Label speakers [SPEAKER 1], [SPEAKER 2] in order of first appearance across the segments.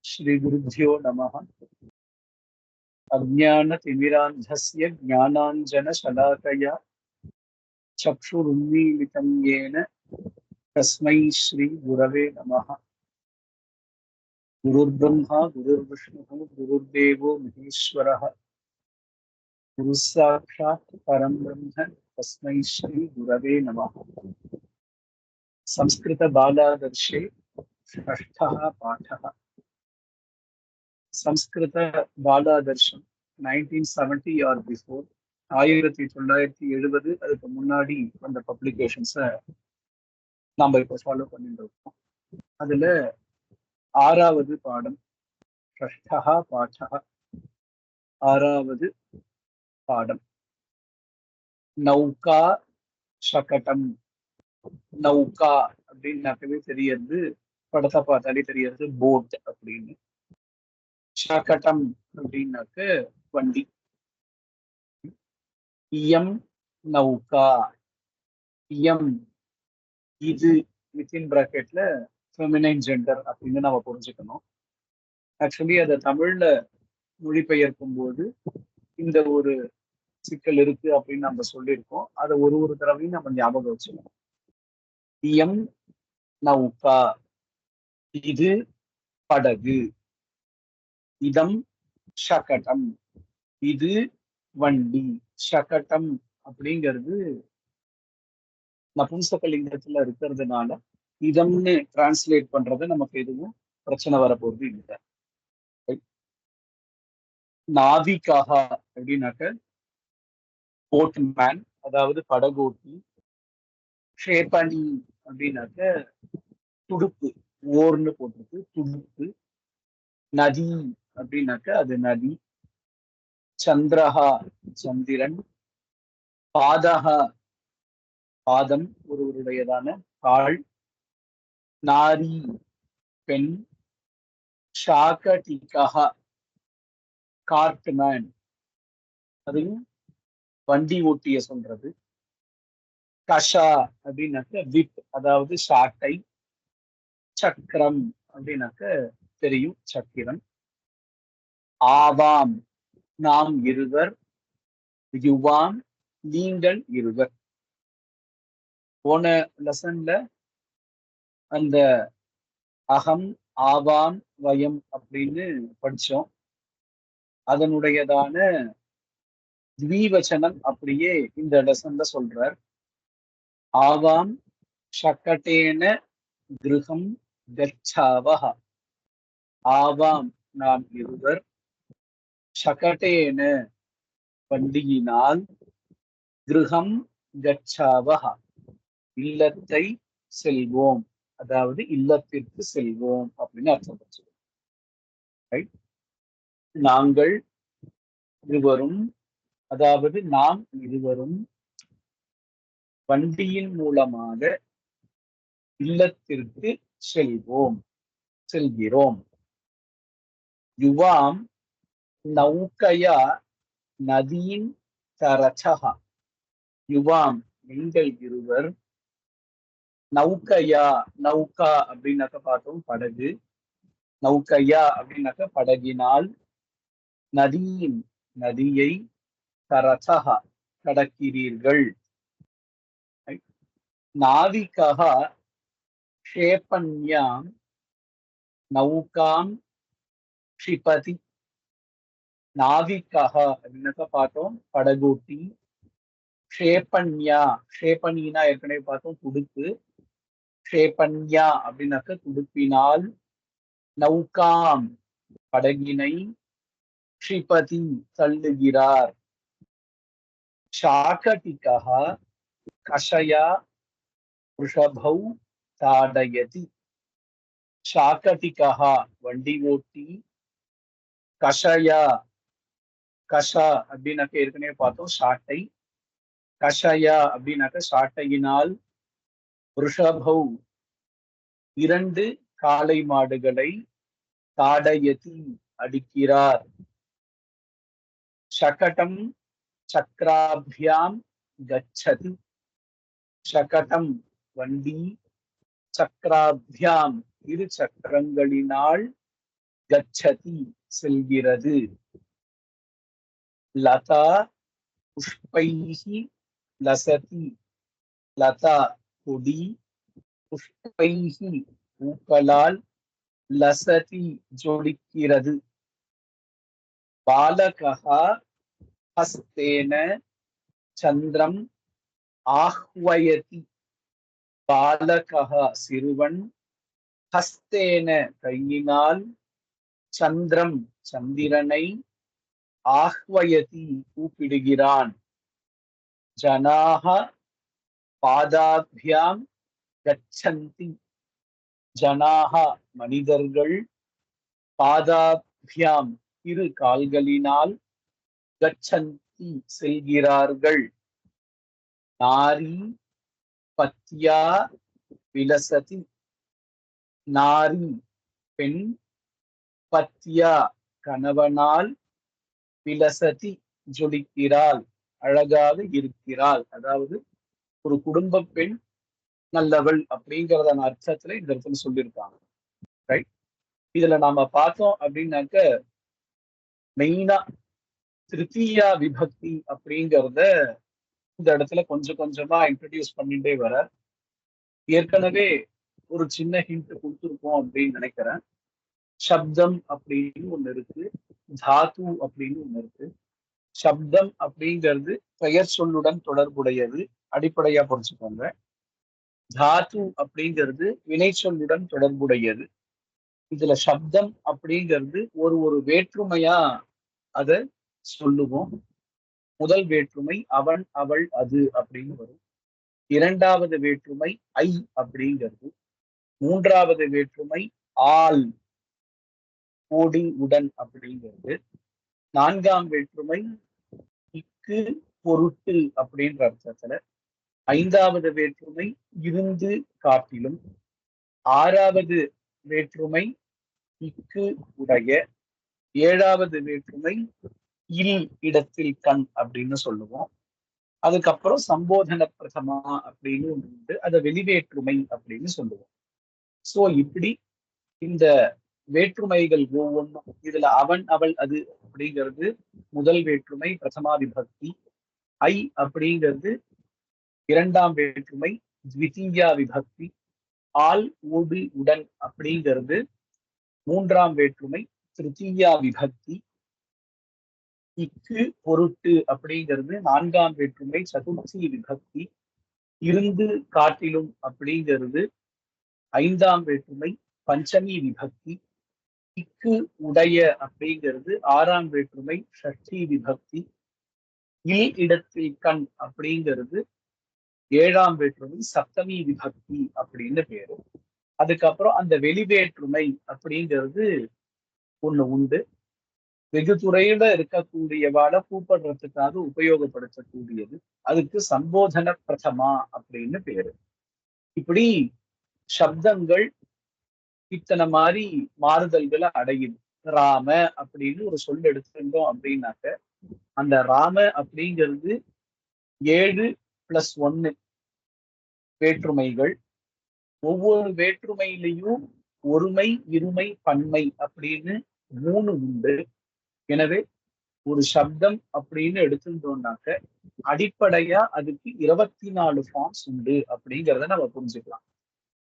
[SPEAKER 1] श्री गुरुभ्यो नमः। अज्ञानतिमिरान्धस्य ज्ञानाञ्जनशलाकया चक्षुरुन्मीलितं येन तस्मै श्री गुरवे नमः। गुरुर्ब्रह्मा गुरुर्विष्णुः गुरुर्देवो महेश्वरः गुरुः साक्षात् परं ब्रह्म तस्मै श्री गुरवे नमः। संस्कृत बालादर्शे षष्ठः पाठः। संस्कृत बालादर्शम 1970 or before 1970 அதுக்கு முன்னாடி அந்த பப்ளிகேஷன்ஸை நாம இப்போ ஃபாலோ பண்ணிட்டு இருக்கோம். அதுல 6வது பாடம் ஷஷ்டஹ பாடஹ, 6வது பாடம் நௌகா ஷகடம். நௌகா அப்படின்னாக்கவே தெரியறது, படத்தை பார்த்தாலே தெரியறது போட் அப்படின்னு. ஷகடம் அப்படின்னாக்க வண்டி. இயம் நௌகா, இயம் இது வித்தின் பிராக்கெட்ல ஃபெமினைன் ஜெண்டர் அப்படின்னு நம்ம புரிஞ்சுக்கணும். ஆக்சுவலி அதை தமிழ்ல மொழிபெயர்க்கும் போது இந்த ஒரு சிக்கல் இருக்கு அப்படின்னு நம்ம சொல்லியிருக்கோம். அதை ஒரு தடவையும் நம்ம ஞாபகம் வச்சுக்கணும். இயம் நௌகா, இது படகு. இதம் ஷகடம், இது வண்டி. ஷகடம் அப்படிங்கிறது நபும்சகலிங்கத்துல இருக்கிறதுனால இதம்னு டிரான்ஸ்லேட் பண்றது நமக்கு எதுவும் பிரச்சனை வரப்போறது இல்லை. நாவிகாக அப்படின்னாக்க போட்மேன், அதாவது படகோட்டி. ஷேபனி அப்படின்னாக்க துடுப்பு, ஓர்னு போட்டிருக்கு துடுப்பு. நதி அப்படின்னாக்க அது நதி. சந்திரஹா சந்திரன். பாதஹா பாதம், ஒருவருடையதான கால். நாரி பெண். ஷாகடிகஹ கார்ட்மேன், அதுவும் வண்டி ஓட்டிய சொல்றது. கஷா அப்படின்னாக்க விப், அதாவது சாட்டை. சக்கரம் அப்படின்னாக்க தெரியும், சக்கிரம். ஆவாம் நாம் இருவர். யுவாம் நீங்கள் இருவர். போன லெசன்ல அந்த அகம் ஆவாம் வயம் அப்படின்னு படிச்சோம். அதனுடையதான த்விவச்சனம் அப்படியே இந்த லெசன்ல சொல்றார். ஆவாம் ஷக்கட்டேன கிருஹம் கச்சாவஹ. ஆவாம் நாம் இருவர். ஷகட்டேன வண்டியினால். கிருஹம் கச்சாவஹ இல்லத்தை செல்வோம், அதாவது இல்லத்திற்கு செல்வோம் அப்படின்னு அர்த்தம் வச்சுக்கோம். நாங்கள் இருவரும், அதாவது நாம் இருவரும் வண்டியின் மூலமாக இல்லத்திற்கு செல்கிறோம். யுவாம் நௌகையா நதியின் தரச்சகா. யுவாம் நீங்கள் இருவர். நௌகையா, நௌகா அப்படின்னாக்க பார்த்தோம் படகு. நௌகையா அப்படின்னாக்க படகினால். நதியின் நதியை. தரச்சகா கடக்கிறீர்கள். நாவிகா ஷேபன்யாம் நௌகாம் க்ஷிபதி. நாவிகா அப்படின்னாக்க பார்த்தோம் படகோட்டி. ஷேபன்யா, ஷேபனினா ஏற்கனவே பார்த்தோம் துடுப்பு. ஷேபன்யா அப்படின்னாக்க துடுப்பினால். நௌகாம் படகினை. க்ஷிபதி தள்ளுகிறார். ஷாகடிகா கஷயா ரிஷபௌ தாடயதி. ஷாகடிகா வண்டி ஓட்டி. கஷயா, கஷா அப்படின்னாக்க ஏற்கனவே பார்த்தோம் சாட்டை. கஷயா அப்படின்னாக்க சாட்டையினால். ரிஷபௌ 2 காளை மாடுகளை. தாடயதி அடிக்கிறார். ஷகடம் சக்ராபியாம் கச்சதி. ஷகடம் வண்டி. சக்ராபியாம் 2 சக்கரங்களினால். கச்சதி செல்கிறது. லதா புஷ்பைஹி லசதி. லதா கொடி, புஷ்பைஹி பூக்களால், லசதி ஜொலிக்கிறது. பாலகஹா ஹஸ்தேன சந்திரம் ஆஹ்வயதி. பாலகஹா சிறுவன், ஹஸ்தேன கையினால், சந்திரம் சந்திரனை, ஆஹ்வயதி கூப்பிடுகிறான். ஜனாஹ பாதாபியாம் கச்சந்தி. ஜனாஹ மனிதர்கள், பாதாபியாம் இரு கால்களினால், கச்சந்தி செல்கிறார்கள். நாரி பத்யா விலசதி. நாரி பெண், பத்யா கணவனால், விலசதி ஜொலிக்கிறாள், அழகாக இருக்கிறாள். அதாவது ஒரு குடும்ப பெண் நல்லவள் அப்படிங்கறதான அர்த்தத்துல இந்த இடத்துல சொல்லியிருக்காங்க. ரைட். இதுல நாம பார்த்தோம் அப்படின்னாக்க மெயினா திருத்தீயா விபக்தி அப்படிங்கிறத இந்த இடத்துல கொஞ்சம் கொஞ்சமா இன்ட்ரடியூஸ் பண்ணிட்டே வர. ஏற்கனவே ஒரு சின்ன ஹிண்ட் கொடுத்துருக்கோம் அப்படின்னு நினைக்கிறேன். சப்தம் அப்படின்னு ஒண்ணு இருக்கு, தாத்து அப்படின்னு ஒண்ணு இருக்கு. சப்தம் அப்படிங்கிறது பெயர் சொல்லுடன் தொடர்புடையது, அடிப்படையா புரிஞ்சுக்கோங்க. தாத்து அப்படிங்கிறது வினை சொல்லுடன் தொடர்புடையது. இதுல சப்தம் அப்படிங்கிறது ஒரு வேற்றுமையா அத சொல்லுவோம். முதல் வேற்றுமை அவன், அவள், அது அப்படின்னு வரும். இரண்டாவது வேற்றுமை ஐ அப்படிங்கிறது. மூன்றாவது வேற்றுமை ஆள், கோடி, உடன் அப்படிங்கிறது. நான்காம் வேற்றுமை இக்கு, பொருட்டு அப்படின்ற அர்த்தத்துல. ஐந்தாவது வேற்றுமை இருந்து, காட்டிலும். ஆறாவது வேற்றுமை இக்கு, உடைய. ஏழாவது வேற்றுமை இல், இடத்தில், கண் அப்படின்னு சொல்லுவோம். அதுக்கப்புறம் சம்போதன பிரதமா அப்படின்னு ஒன்று உண்டு, அதை வெளிவேற்றுமை அப்படின்னு சொல்லுவோம். சோ இப்படி இந்த வேற்றுமைகள் ஒவ்வொன்றும், இதுல அவன், அவள், அது அப்படிங்கிறது முதல் வேற்றுமை பிரதமா விபக்தி. ஐ அப்படிங்கிறது இரண்டாம் வேற்றுமை த்விதீயா விபக்தி. ஆள், ஓடு, உடன் அப்படிங்கிறது மூன்றாம் வேற்றுமை திருத்தீயா விபக்தி. இக்கு, பொருட்டு அப்படிங்கிறது நான்காம் வேற்றுமை சதுர்த்தி விபக்தி. இருந்து, காட்டிலும் அப்படிங்கிறது ஐந்தாம் வேற்றுமை பஞ்சமி விபக்தி. இக்கு, உடைய அப்படிங்கிறது ஆறாம் வேற்றுமை ஷஷ்டி விபக்தி. இல், இடத்தில், கண் அப்படிங்கிறது ஏழாம் வேற்றுமை சப்தமி விபக்தி அப்படின்னு பேரு. அதுக்கப்புறம் அந்த வெளிவேற்றுமை அப்படிங்கிறது ஒண்ணு உண்டு. வெகு துறையில இருக்கக்கூடியவாட கூப்பிடுறதுக்காக உபயோகப்படுத்தக்கூடியது. அதுக்கு சம்போதன பிரதமா அப்படின்னு பேரு. இப்படி சப்தங்கள் இத்தனை மாதிரி மாறுதல்களை அடையுது. ராம அப்படின்னு ஒரு சொல் எடுத்துட்டோம் அப்படின்னாக்க, அந்த ராம அப்படிங்கிறது 7+1 வேற்றுமைகள். ஒவ்வொரு வேற்றுமையிலையும் ஒருமை, இருமை, பன்மை அப்படின்னு 3 உண்டு. எனவே ஒரு சப்தம் அப்படின்னு எடுத்துட்டோம்னாக்க அடிப்படையா அதுக்கு 24 ஃபார்ம்ஸ் உண்டு அப்படிங்கிறத நம்ம புரிஞ்சுக்கலாம்.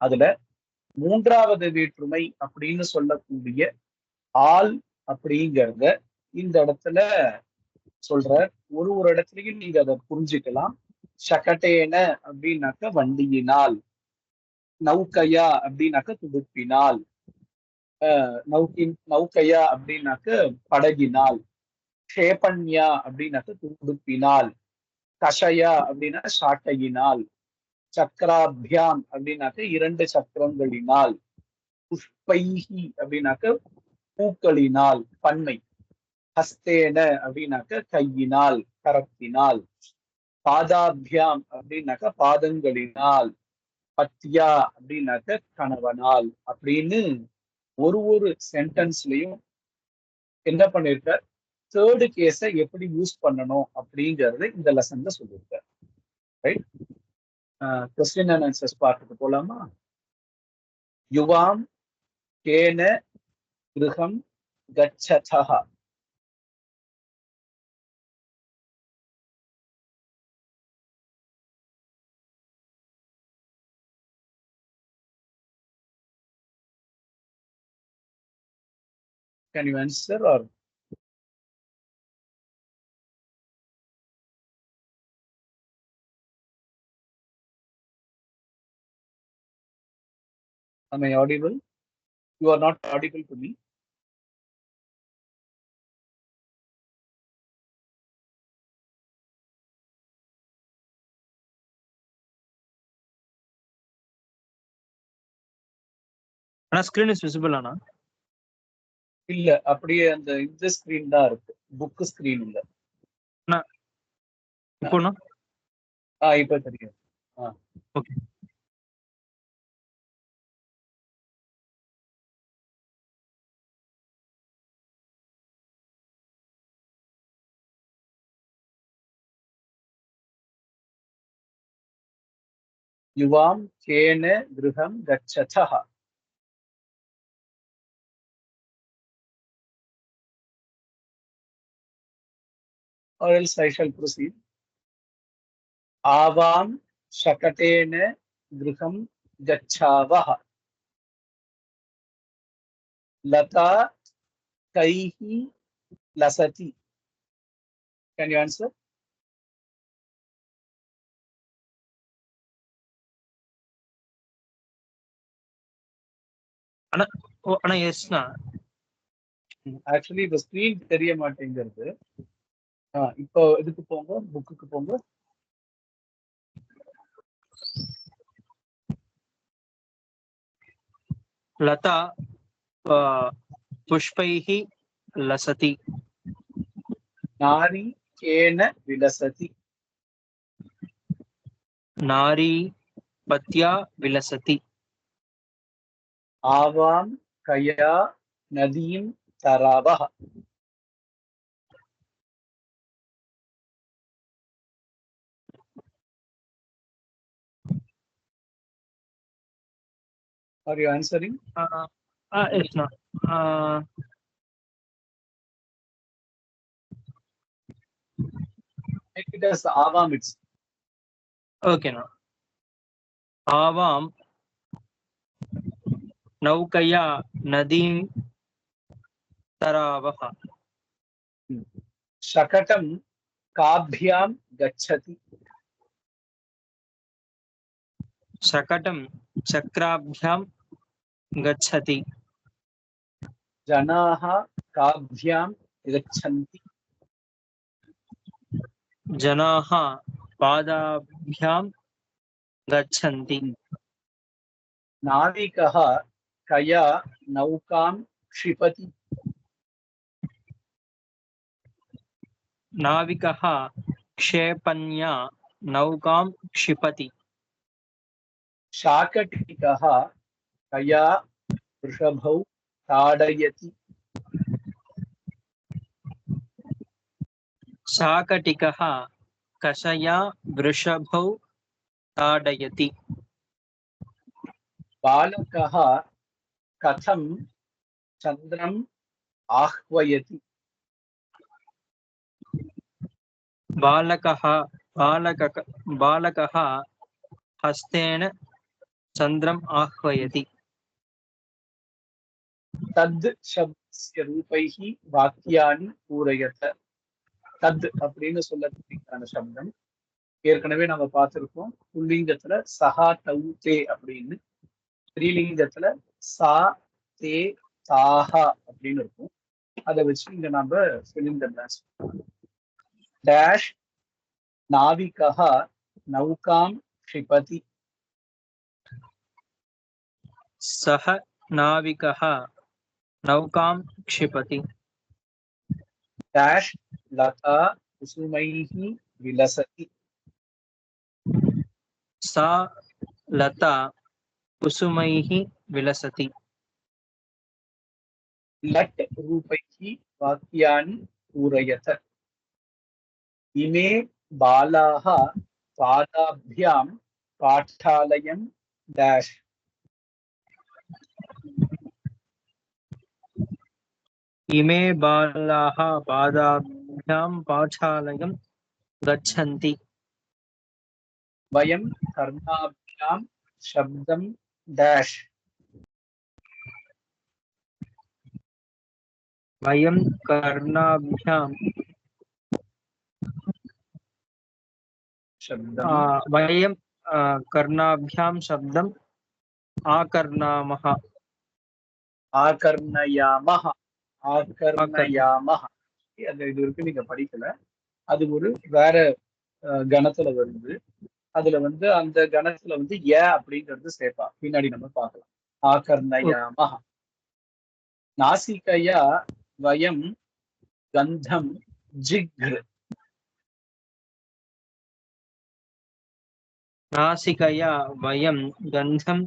[SPEAKER 1] அதுல மூன்றாவது வேற்றுமை அப்படின்னு சொல்லக்கூடிய ஆள் அப்படிங்கிறத இந்த இடத்துல சொல்ற. ஒரு இடத்துலயும் நீங்க அதை புரிஞ்சுக்கலாம். சகட்டேன அப்படின்னாக்க வண்டியினால், நௌக்கையா அப்படின்னாக்க துடுப்பினால், நௌக்கையா அப்படின்னாக்க படகினால், ஷேபன்யா அப்படின்னாக்க துடுப்பினால், கஷயா அப்படின்னா சாட்டையினால், சக்கராபியாம் அப்படின்னாக்க 2 சக்கரங்களினால், புஷ்பைஹி அப்படின்னாக்க பூக்களினால், பன்மை, ஹஸ்தேன அப்படின்னாக்க கையினால், கரத்தினால், பாதாபியாம் அப்படின்னாக்க பாதங்களினால், பத்யா அப்படின்னாக்க கணவனால் அப்படின்னு ஒரு சென்டென்ஸ்லயும் என்ன பண்ணிருக்கார், தேர்டு கேஸை எப்படி யூஸ் பண்ணணும் அப்படிங்கறத இந்த லெசன்ல சொல்லியிருக்கார். ரைட். கொஸ்டின் அண்ட் ஆன்சர்ஸ் பார்த்துட்டு போலாமா? யுவாம் கேன கிருஹம் गच्छतः. Can you answer or am I audible? You are not audible to me.
[SPEAKER 2] Ana screen is visible ana?
[SPEAKER 1] இல்ல, அப்படியே அந்த இந்த ஸ்கிரீன் தான் இருக்கு, புக் ஸ்கிரீன் இல்ல.
[SPEAKER 2] இப்போனா
[SPEAKER 1] இப்ப தெரியும்.
[SPEAKER 2] Okay.
[SPEAKER 1] யுவாம் Kena கிருஹம் கச்சதः. Or else I shall proceed. आवां शकटेन गृहं गच्छावः. लता कैः लसति. Can you answer?
[SPEAKER 2] ana yes na.
[SPEAKER 1] Actually the screen தெரிய மாட்டேங்கிறது. இப்போ இதுக்கு போங்க, புக்குக்கு போங்க.
[SPEAKER 2] लता पुष्पैः लसति.
[SPEAKER 1] नारी केन विलसति.
[SPEAKER 2] नारी पत्या विलसति.
[SPEAKER 1] आवां कया नदीं तरावः. Are you answering?
[SPEAKER 2] Yes na.
[SPEAKER 1] Make it as Awam it's.
[SPEAKER 2] Okay na. आवाम नौकया नदीं तरावः.
[SPEAKER 1] शकटं काभ्यां गच्छति.
[SPEAKER 2] शकटं चक्राभ्यां गच्छति.
[SPEAKER 1] जनाः काभ्यां गच्छन्ति.
[SPEAKER 2] जनाः पादाभ्यां गच्छन्ति.
[SPEAKER 1] नाविकः कया नौकां क्षिपति.
[SPEAKER 2] नाविकः क्षेपण्या नौकां क्षिपति.
[SPEAKER 1] शाकटिकः कया वृषभौ ताडयति.
[SPEAKER 2] शाकटिकः कषया वृषभौ ताडयति.
[SPEAKER 1] बालकः कथं चन्द्रम् आह्वयति.
[SPEAKER 2] बालकः हस्तेन चन्द्रम् आह्वयति.
[SPEAKER 1] तद् शब्दस्य रूपैः वाक्यानि पूरयत. तद् அப்படின்னு சொல்லக்கூடியதான சப்தம் ஏற்கனவே நம்ம பார்த்திருக்கோம். புல்லிங்கத்துல சஹா தௌ தே அப்படின்னு, ஸ்ரீலிங்கத்துல சா தே தாஹா அப்படின்னு இருக்கும். அதை வச்சு இங்க நம்ம ஃபில்லிங் தி பிளாங்க்ஸ். டேஷ் நாவிகः நௌகாம் क्षिपति.
[SPEAKER 2] सः नाविकः नौकां क्षिपति.
[SPEAKER 1] डैश लता कुसुमैः विलसति.
[SPEAKER 2] सा लता कुसुमैः विलसति.
[SPEAKER 1] लट् रूपैः वाक्यानि पूरयत. इमे बालाः पादाभ्यां पाठशालायां डैश.
[SPEAKER 2] इमे बालाः पादाभ्यां पाठशालां गच्छन्ति
[SPEAKER 1] वयं कर्णाभ्यां शब्दं डैश
[SPEAKER 2] वयं कर्णाभ्यां
[SPEAKER 1] शब्दं
[SPEAKER 2] वयं कर्णाभ्यां शब्दम् आकर्णामः
[SPEAKER 1] ஆகர்ணயாமஹ ஆகர்ணயாமஹ அது இது இருக்கு நீங்க படிக்கல அது ஒரு வேற கணத்துல வருது அதுல வந்து அந்த கணத்துல வந்து அப்படிங்கிறது சேர்ப்பா பின்னாடி நம்ம பார்க்கலாம் ஆகர்ணயாமஹ நாசிகையா வயம் கந்தம் ஜிக்ர்
[SPEAKER 2] नासिकया वयं गन्धं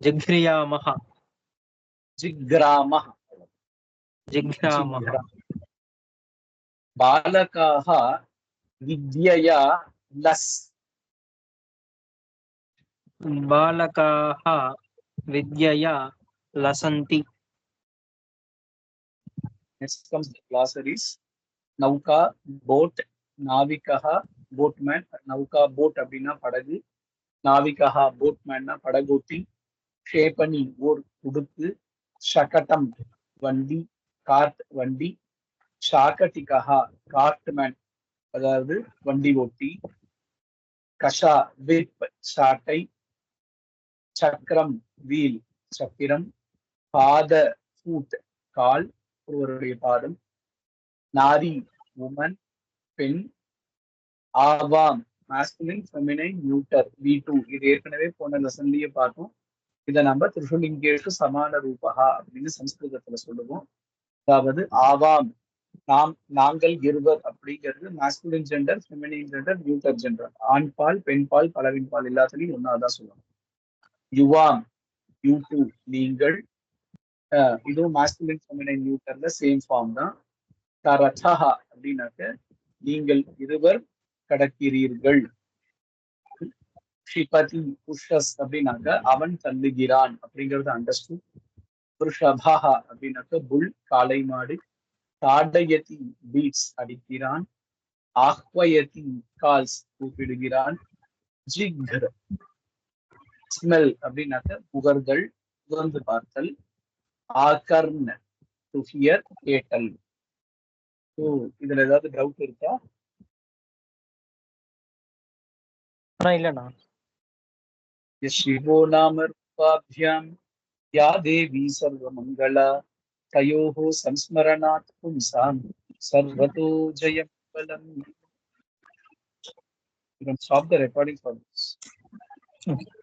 [SPEAKER 2] जिघ्रामः
[SPEAKER 1] जिग्रामः
[SPEAKER 2] जिघ्रामः
[SPEAKER 1] जिग्रा बालकाः विद्यया लस्
[SPEAKER 2] बालकाः विद्यया लसन्ति
[SPEAKER 1] next comes the glossaries நௌகா போட் நாவிகா போட்மேன் நௌகா போட் அப்படின்னா படகு நாவிகா போட்மேன்னா படகோட்டி ஷேபனி ஓர் உடுப்பு ஷகடம் வண்டி கார்ட் வண்டி ஷாகட்டிகா கார்ட்மேன் அதாவது வண்டி ஓட்டி கஷா விப் சாட்டை சக்கரம் வீல் சக்கிரம் பாத ஃபூட் கால் ஒருவருடைய பாதம் நாரி உமன் பெண் ஆவாம் மாஸ்குலின் ஃபெமினைன் நியூட்டர் V2 இது ஏற்கனவே போன லெசன்லயே பார்த்தோம் இதை நம்ம திரிஷுலிங்கேஷு சமான ரூபகா அப்படின்னு சம்ஸ்கிருதத்துல சொல்லுவோம் அதாவது ஆவாம் நாங்கள் இருவர் அப்படிங்கிறது masculine gender feminine gender நியூட்டர் gender ஆண் பால் பெண் பால் பலவின் பால் எல்லாத்துலயும் ஒன்னாதான் சொல்லுவோம் யுவாம் U2 நீங்கள் இதுவும் மாஸ்குலின் ஃபெமினின் நியூட்டர்ல சேம் ஃபார்ம் தான் தரதஹா அப்படின்னாக்க நீங்கள் இருவர் கடக்கிறீர்கள் ஷிபதி புஷஸ் அப்படின்னாக்க அவன் தள்ளுகிறான் அப்படிங்கிறது அண்டர்ஸ்டூட் புருஷபஹா அப்படின்னாக்க புல் காளை மாடு தாடயதி பீட்ஸ் அடிக்கிறான் ஆஹ்வயதி கால்ஸ் கூப்பிடுகிறான் ஜிக்ர் ஸ்மெல் அப்படின்னாக்க புகர்தல் புகர்ந்து பார்த்தல் ஆகர்ண டு ஹியர் கேட்டல் இதுல ஏதாவது டவுட் இருக்கா
[SPEAKER 2] இல்லண்ணா
[SPEAKER 1] शिवो नाम रूपाभ्यां या देवी सर्वमंगला तयोः संस्मरणात् पुंसां सर्वतो जयमंगलम्. You can stop the recording for this.
[SPEAKER 2] Okay.